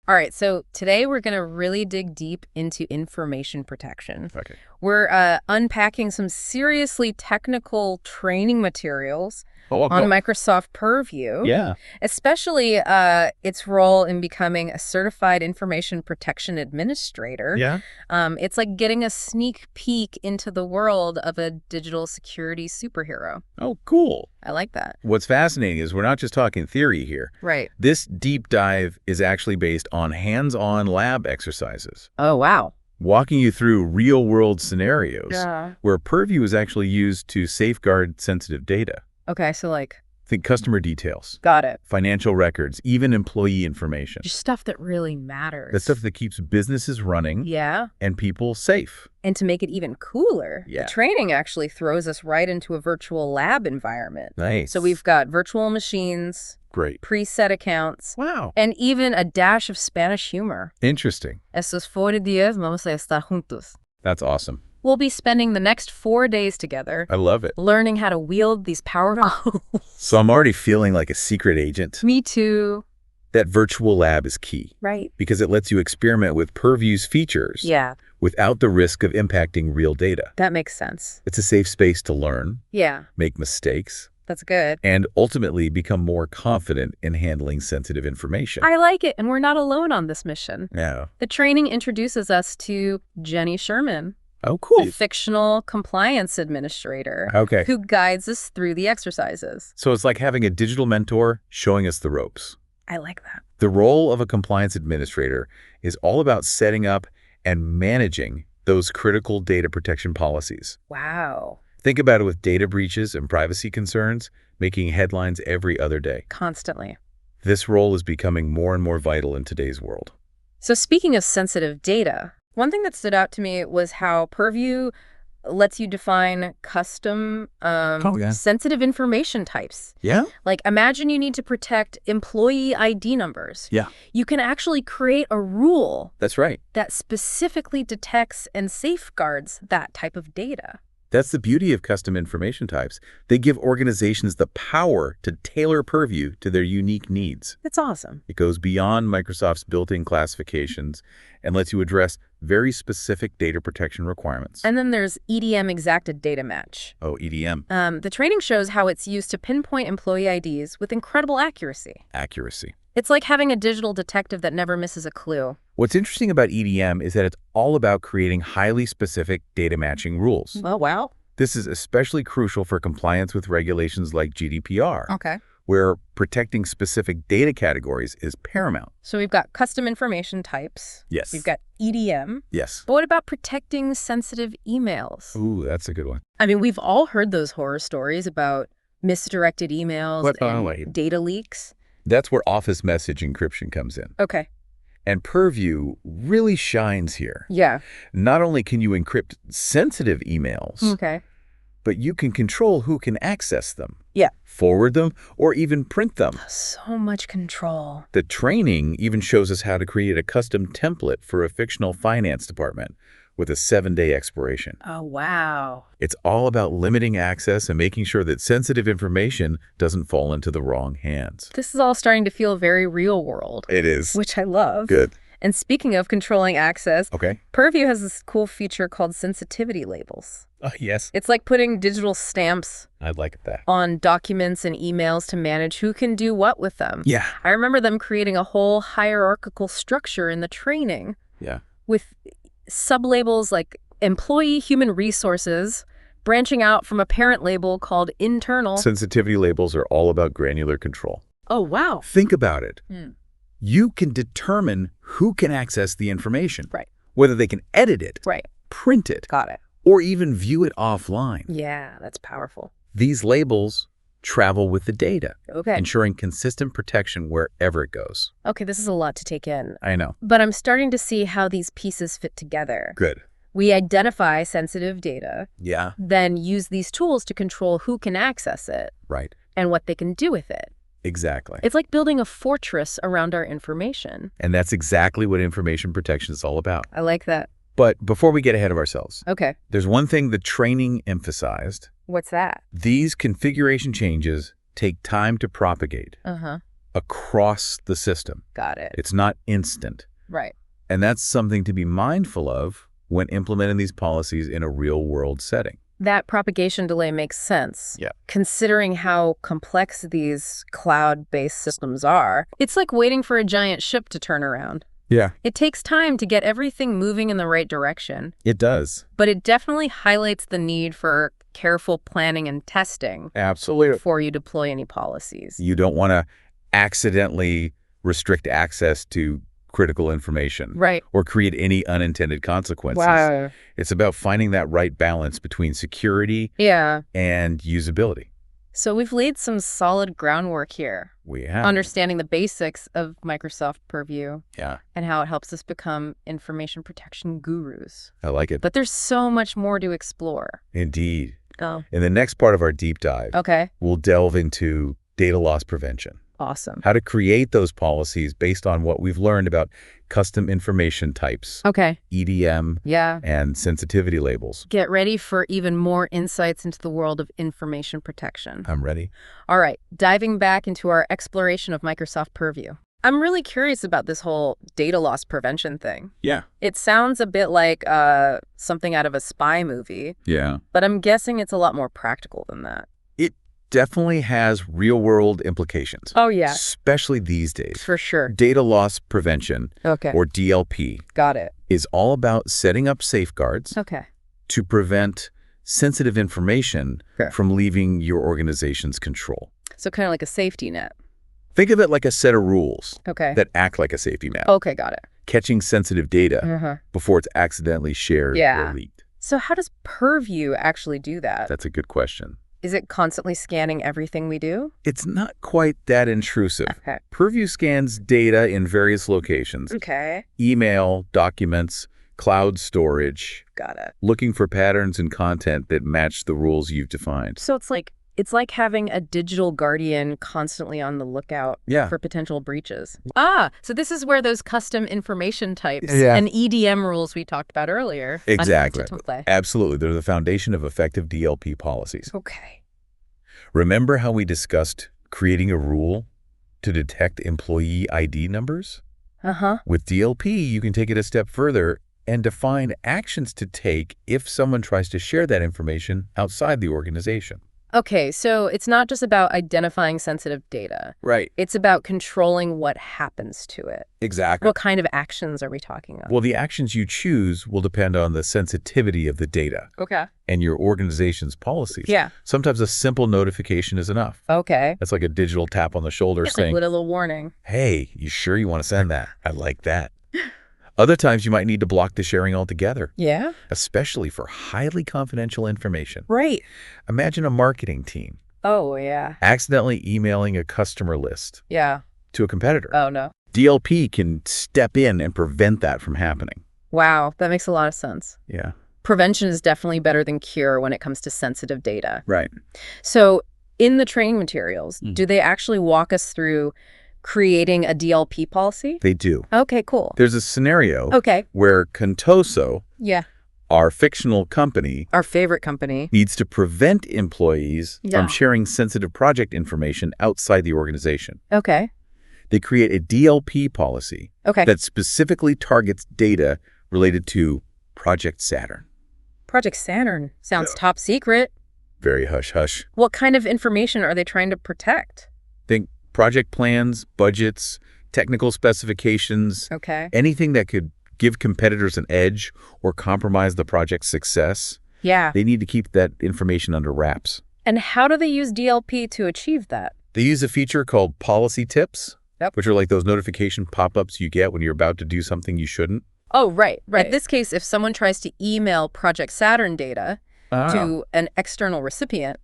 All right, so today we're going to really dig deep into information protection. Okay. We're unpacking some seriously technical training materials on Microsoft Purview. Yeah. Especially its role in becoming a certified information protection administrator. Yeah. It's like getting a sneak peek into the world of a digital security superhero. Oh, cool. I like that. What's fascinating is we're not just talking theory here. Right. This deep dive is actually based on hands-on lab exercises. Oh, wow. Walking you through real-world scenarios where Purview is actually used to safeguard sensitive data. Okay, so like... Think customer details. Got it. Financial records, even employee information. Just stuff that really matters. The stuff that keeps businesses running and people safe. And to make it even cooler, the training actually throws us right into a virtual lab environment. Nice. So we've got virtual machines, great preset accounts, wow, and even a dash of Spanish humor. Interesting. Estos 4 días vamos a estar juntos. That's awesome. We'll be spending the next 4 days together. I love it. Learning how to wield these powerful tools. So I'm already feeling like a secret agent. Me too. That virtual lab is key. Right. Because it lets you experiment with Purview's features without the risk of impacting real data. That makes sense. It's a safe space to learn, make mistakes, that's good, and ultimately become more confident in handling sensitive information. I like it, and we're not alone on this mission. Yeah. The training introduces us to Jenny Sherman. Oh, cool. A fictional compliance administrator who guides us through the exercises. So it's like having a digital mentor showing us the ropes. I like that. The role of a compliance administrator is all about setting up and managing those critical data protection policies. Wow. Think about it with data breaches and privacy concerns making headlines every other day. Constantly. This role is becoming more and more vital in today's world. So speaking of sensitive data, one thing that stood out to me was how Purview lets you define custom sensitive information types. Yeah? Like imagine you need to protect employee ID numbers. Yeah. You can actually create a rule. That's right. That specifically detects and safeguards that type of data. That's the beauty of custom information types. They give organizations the power to tailor Purview to their unique needs. That's awesome. It goes beyond Microsoft's built-in classifications and lets you address very specific data protection requirements. And then there's EDM exacted data match. Oh, EDM. The training shows how it's used to pinpoint employee IDs with incredible accuracy. Accuracy. It's like having a digital detective that never misses a clue. What's interesting about EDM is that it's all about creating highly specific data matching rules. Oh, wow. This is especially crucial for compliance with regulations like GDPR. Okay. Where protecting specific data categories is paramount. So we've got custom information types. Yes. We've got EDM. Yes. But what about protecting sensitive emails? Ooh, that's a good one. I mean, we've all heard those horror stories about misdirected emails and data leaks. That's where Office message encryption comes in. Okay. And Purview really shines here. Yeah. Not only can you encrypt sensitive emails, but you can control who can access them. Yeah. Forward them, or even print them. So much control. The training even shows us how to create a custom template for a fictional finance department with a 7-day expiration. Oh, wow. It's all about limiting access and making sure that sensitive information doesn't fall into the wrong hands. This is all starting to feel very real world. It is. Which I love. Good. And speaking of controlling access, Purview has this cool feature called sensitivity labels. Oh, yes. It's like putting digital stamps I like that. on documents and emails to manage who can do what with them. Yeah. I remember them creating a whole hierarchical structure in the training. Yeah. With sublabels like employee human resources branching out from a parent label called internal. Sensitivity labels are all about granular control. Oh, wow. Think about it. You can determine who can access the information. Right. Whether they can edit it, print it, got it, or even view it offline. Yeah, that's powerful. These labels travel with the data, okay, ensuring consistent protection wherever it goes. Okay, this is a lot to take in. I know. But I'm starting to see how these pieces fit together. Good. We identify sensitive data. Yeah. Then use these tools to control who can access it. Right. And what they can do with it. Exactly. It's like building a fortress around our information. And that's exactly what information protection is all about. I like that. But before we get ahead of ourselves, okay, there's one thing the training emphasized. What's that? These configuration changes take time to propagate. across the system. Got it. It's not instant. Right. And that's something to be mindful of when implementing these policies in a real-world setting. That propagation delay makes sense. Yeah. Considering how complex these cloud-based systems are, it's like waiting for a giant ship to turn around. Yeah. It takes time to get everything moving in the right direction. It does. But it definitely highlights the need for careful planning and testing. Absolutely. Before you deploy any policies. You don't want to accidentally restrict access to critical information. Right. Or create any unintended consequences. Wow. It's about finding that right balance between security and usability. So we've laid some solid groundwork here. We have. Understanding the basics of Microsoft Purview. Yeah. And how it helps us become information protection gurus. I like it. But there's so much more to explore. Indeed. Oh. In the next part of our deep dive, we'll delve into data loss prevention. Awesome. How to create those policies based on what we've learned about custom information types. EDM. And sensitivity labels. Get ready for even more insights into the world of information protection. I'm ready. All right. Diving back into our exploration of Microsoft Purview. I'm really curious about this whole data loss prevention thing. Yeah. It sounds a bit like something out of a spy movie. Yeah. But I'm guessing it's a lot more practical than that. Definitely has real-world implications. Oh, yeah. Especially these days. For sure. Data loss prevention, or DLP, Got it. is all about setting up safeguards to prevent sensitive information from leaving your organization's control. So kind of like a safety net. Think of it like a set of rules Okay. that act like a safety net. Okay, got it. Catching sensitive data before it's accidentally shared or leaked. So how does Purview actually do that? That's a good question. Is it constantly scanning everything we do? It's not quite that intrusive. Okay. Purview scans data in various locations. Okay. Email, documents, cloud storage. Got it. Looking for patterns and content that match the rules you've defined. So it's like having a digital guardian constantly on the lookout for potential breaches. So this is where those custom information types and EDM rules we talked about earlier. Exactly. Absolutely. They're the foundation of effective DLP policies. Okay. Remember how we discussed creating a rule to detect employee ID numbers? With DLP, you can take it a step further and define actions to take if someone tries to share that information outside the organization. Okay, so it's not just about identifying sensitive data. Right. It's about controlling what happens to it. Exactly. What kind of actions are we talking about? Well, the actions you choose will depend on the sensitivity of the data. Okay. And your organization's policies. Yeah. Sometimes a simple notification is enough. Okay. That's like a digital tap on the shoulder saying, like a little warning. Hey, you sure you want to send that? I like that. Other times you might need to block the sharing altogether. Yeah. Especially for highly confidential information. Right. Imagine a marketing team. Oh, yeah. Accidentally emailing a customer list. Yeah. To a competitor. Oh, no. DLP can step in and prevent that from happening. Wow, that makes a lot of sense. Yeah. Prevention is definitely better than cure when it comes to sensitive data. Right. So in the training materials, do they actually walk us through creating a DLP policy? They do. Okay, cool. There's a scenario where Contoso, our fictional company, our favorite company, needs to prevent employees from sharing sensitive project information outside the organization. Okay. They create a DLP policy that specifically targets data related to Project Saturn. Project Saturn sounds top secret. Very hush-hush. What kind of information are they trying to protect? Think project plans, budgets, technical specifications, anything that could give competitors an edge or compromise the project's success. Yeah. They need to keep that information under wraps. And how do they use DLP to achieve that? They use a feature called policy tips, which are like those notification pop-ups you get when you're about to do something you shouldn't. Oh, right. In this case, if someone tries to email Project Saturn data to an external recipient,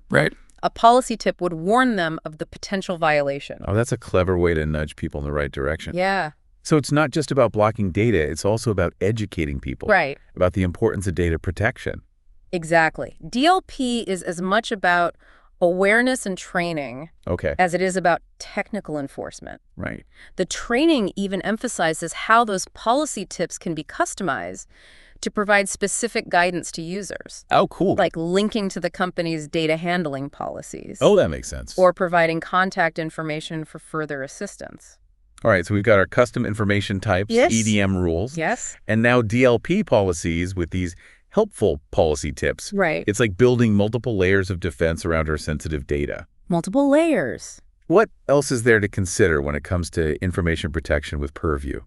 a policy tip would warn them of the potential violation. Oh, that's a clever way to nudge people in the right direction. Yeah. So it's not just about blocking data, it's also about educating people about the importance of data protection. Exactly. DLP is as much about awareness and training as it is about technical enforcement. Right. The training even emphasizes how those policy tips can be customized to provide specific guidance to users. Oh, cool. Like linking to the company's data handling policies. Oh, that makes sense. Or providing contact information for further assistance. All right, so we've got our custom information types, Yes. EDM rules. Yes. And now DLP policies with these helpful policy tips. Right. It's like building multiple layers of defense around our sensitive data. Multiple layers. What else is there to consider when it comes to information protection with Purview?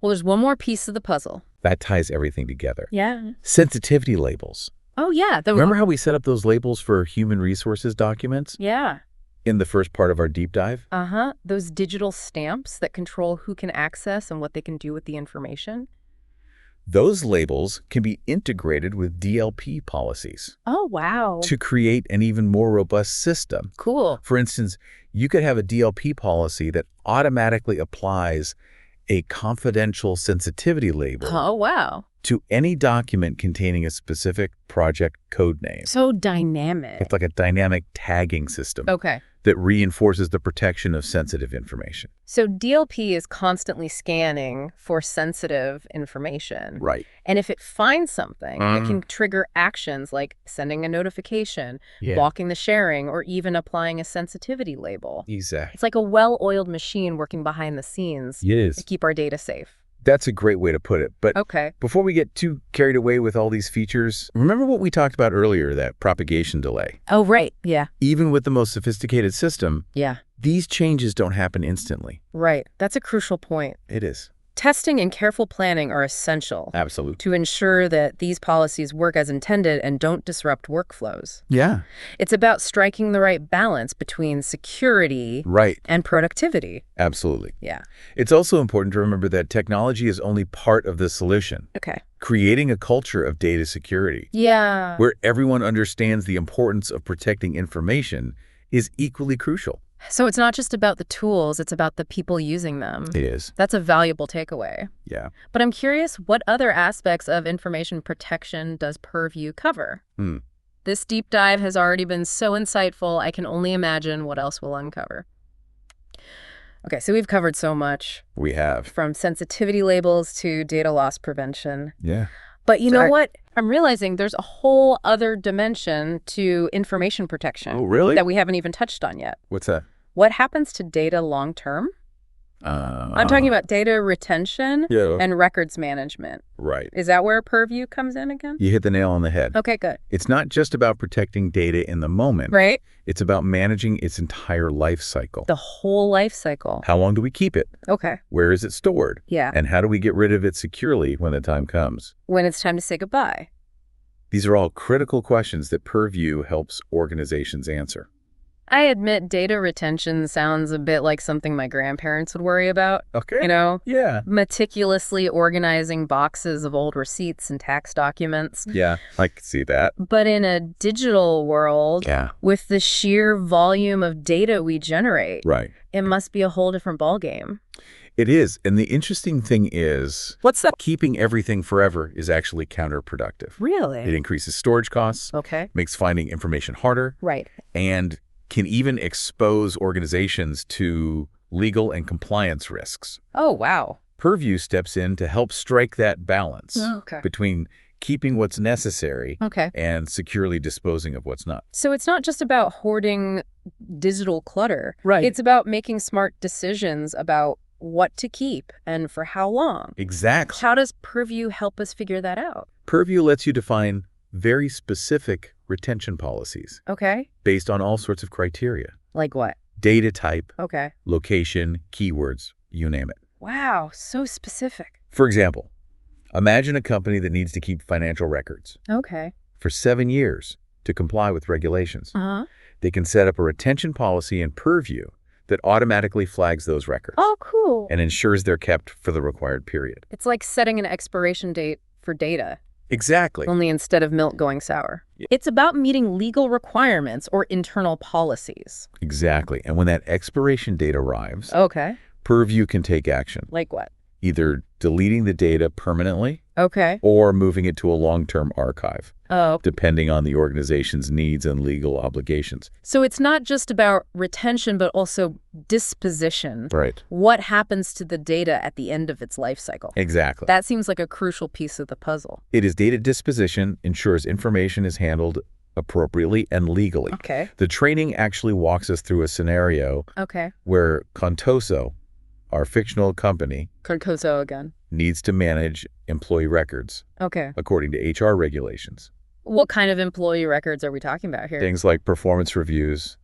Well, there's one more piece of the puzzle. That ties everything together. Yeah. Sensitivity labels. Oh, yeah. Remember how we set up those labels for human resources documents? Yeah. In the first part of our deep dive? Uh-huh. Those digital stamps that control who can access and what they can do with the information. Those labels can be integrated with DLP policies. Oh, wow. To create an even more robust system. Cool. For instance, you could have a DLP policy that automatically applies a confidential sensitivity label Oh, wow. to any document containing a specific project code name. So dynamic. It's like a dynamic tagging system. Okay. That reinforces the protection of sensitive information. So DLP is constantly scanning for sensitive information. Right. And if it finds something, it can trigger actions like sending a notification, blocking the sharing, or even applying a sensitivity label. Exactly. It's like a well-oiled machine working behind the scenes to keep our data safe. That's a great way to put it. But okay. Before we get too carried away with all these features, remember what we talked about earlier, that propagation delay. Oh, right. Yeah. Even with the most sophisticated system, these changes don't happen instantly. Right. That's a crucial point. It is. Testing and careful planning are essential. Absolutely. To ensure that these policies work as intended and don't disrupt workflows. Yeah. It's about striking the right balance between security and productivity. Absolutely. Yeah. It's also important to remember that technology is only part of the solution. Okay. Creating a culture of data security. Yeah. Where everyone understands the importance of protecting information is equally crucial. So it's not just about the tools, it's about the people using them. It is. That's a valuable takeaway. Yeah. But I'm curious, what other aspects of information protection does Purview cover? This deep dive has already been so insightful, I can only imagine what else we'll uncover. Okay, so we've covered so much. We have. From sensitivity labels to data loss prevention. Yeah. But you know what? I'm realizing there's a whole other dimension to information protection. Oh, really? That we haven't even touched on yet. What's that? What happens to data long term? I'm talking about data retention and records management. Right. Is that where Purview comes in again? You hit the nail on the head. Okay, good. It's not just about protecting data in the moment. Right. It's about managing its entire life cycle. The whole life cycle. How long do we keep it? Okay. Where is it stored? Yeah. And how do we get rid of it securely when the time comes? When it's time to say goodbye. These are all critical questions that Purview helps organizations answer. I admit data retention sounds a bit like something my grandparents would worry about. Okay. You know? Yeah. Meticulously organizing boxes of old receipts and tax documents. Yeah, I can see that. But in a digital world, with the sheer volume of data we generate, it must be a whole different ballgame. It is. And the interesting thing is, what's that? Keeping everything forever is actually counterproductive. Really? It increases storage costs. Okay. Makes finding information harder. Right. And can even expose organizations to legal and compliance risks. Oh, wow. Purview steps in to help strike that balance between keeping what's necessary and securely disposing of what's not. So it's not just about hoarding digital clutter. Right. It's about making smart decisions about what to keep and for how long. Exactly. How does Purview help us figure that out? Purview lets you define very specific retention policies. Okay. Based on all sorts of criteria. Like what? Data type. Okay. Location, keywords, you name it. Wow, so specific. For example, imagine a company that needs to keep financial records. Okay. For 7 years to comply with regulations. They can set up a retention policy in Purview that automatically flags those records. Oh, cool. And ensures they're kept for the required period. It's like setting an expiration date for data. Exactly. Only instead of milk going sour. It's about meeting legal requirements or internal policies. Exactly. And when that expiration date arrives, Purview can take action. Like what? either deleting the data permanently Okay. or moving it to a long-term archive, Oh. depending on the organization's needs and legal obligations. So it's not just about retention, but also disposition. Right. What happens to the data at the end of its life cycle? Exactly. That seems like a crucial piece of the puzzle. It is data disposition, ensures information is handled appropriately and legally. Okay. The training actually walks us through a scenario where Contoso, our fictional company, Contoso again. needs to manage employee records according to HR regulations. What kind of employee records are we talking about here? Things like performance reviews,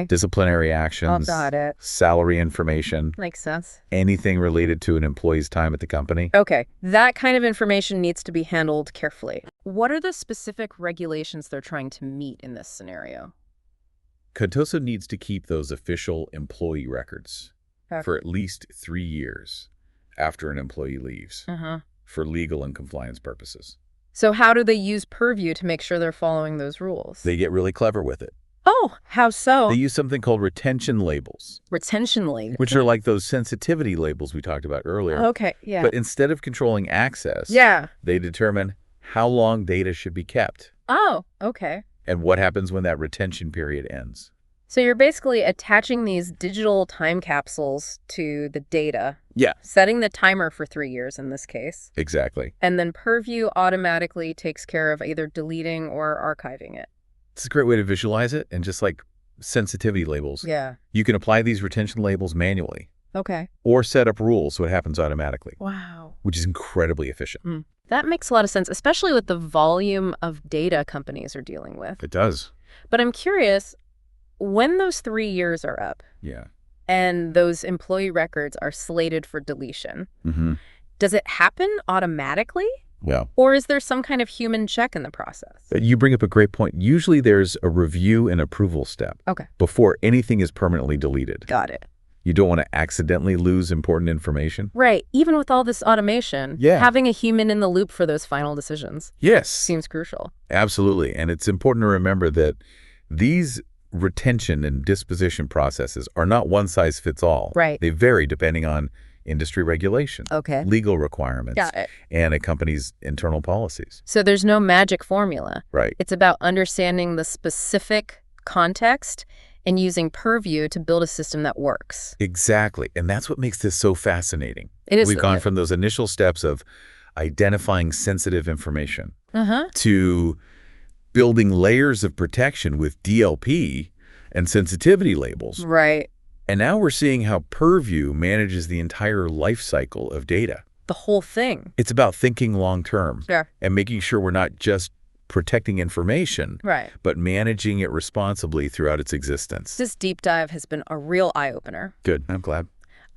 disciplinary actions, got it. salary information, Makes sense. anything related to an employee's time at the company. Okay, that kind of information needs to be handled carefully. What are the specific regulations they're trying to meet in this scenario? Contoso needs to keep those official employee records for at least 3 years after an employee leaves for legal and compliance purposes. So how do they use Purview to make sure they're following those rules? They get really clever with it. Oh, how so? They use something called retention labels. Retention labels? Which are like those sensitivity labels we talked about earlier. Okay, yeah. But instead of controlling access, they determine how long data should be kept. Oh, okay. And what happens when that retention period ends. So you're basically attaching these digital time capsules to the data. Yeah. Setting the timer for 3 years in this case. Exactly. And then Purview automatically takes care of either deleting or archiving it. It's a great way to visualize it, and just like sensitivity labels. Yeah. You can apply these retention labels manually. Okay. Or set up rules so it happens automatically. Wow. Which is incredibly efficient. That makes a lot of sense, especially with the volume of data companies are dealing with. It does. But I'm curious, when those 3 years are up and those employee records are slated for deletion, does it happen automatically? Yeah. Or is there some kind of human check in the process? You bring up a great point. Usually there's a review and approval step before anything is permanently deleted. Got it. You don't want to accidentally lose important information. Right. Even with all this automation, having a human in the loop for those final decisions seems crucial. Absolutely. And it's important to remember that these retention and disposition processes are not one size fits all. Right. They vary depending on industry regulations, legal requirements, and a company's internal policies. So there's no magic formula. Right. It's about understanding the specific context and using Purview to build a system that works. Exactly. And that's what makes this so fascinating. It is. We've gone from those initial steps of identifying sensitive information to building layers of protection with DLP and sensitivity labels. Right. And now we're seeing how Purview manages the entire life cycle of data. The whole thing. It's about thinking long-term and making sure we're not just protecting information, but managing it responsibly throughout its existence. This deep dive has been a real eye-opener. Good. I'm glad.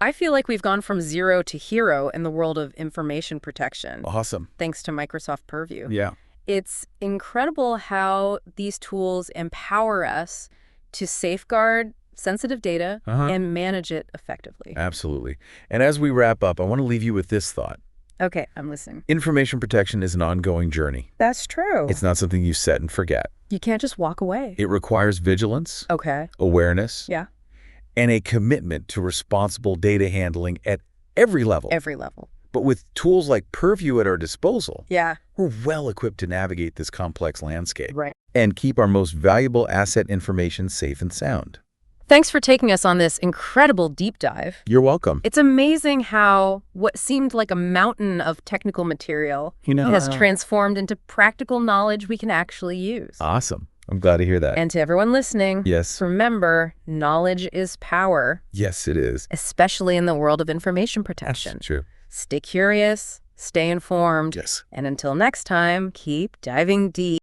I feel like we've gone from zero to hero in the world of information protection. Awesome. Thanks to Microsoft Purview. Yeah. It's incredible how these tools empower us to safeguard sensitive data and manage it effectively. Absolutely. And as we wrap up, I want to leave you with this thought. Okay, I'm listening. Information protection is an ongoing journey. That's true. It's not something you set and forget. You can't just walk away. It requires vigilance, awareness, and a commitment to responsible data handling at every level. Every level. But with tools like Purview at our disposal, we're well equipped to navigate this complex landscape and keep our most valuable asset information safe and sound. Thanks for taking us on this incredible deep dive. You're welcome. It's amazing how what seemed like a mountain of technical material has transformed into practical knowledge we can actually use. Awesome. I'm glad to hear that. And to everyone listening, remember, knowledge is power. Yes, it is. Especially in the world of information protection. That's true. Stay curious, stay informed, and until next time, keep diving deep.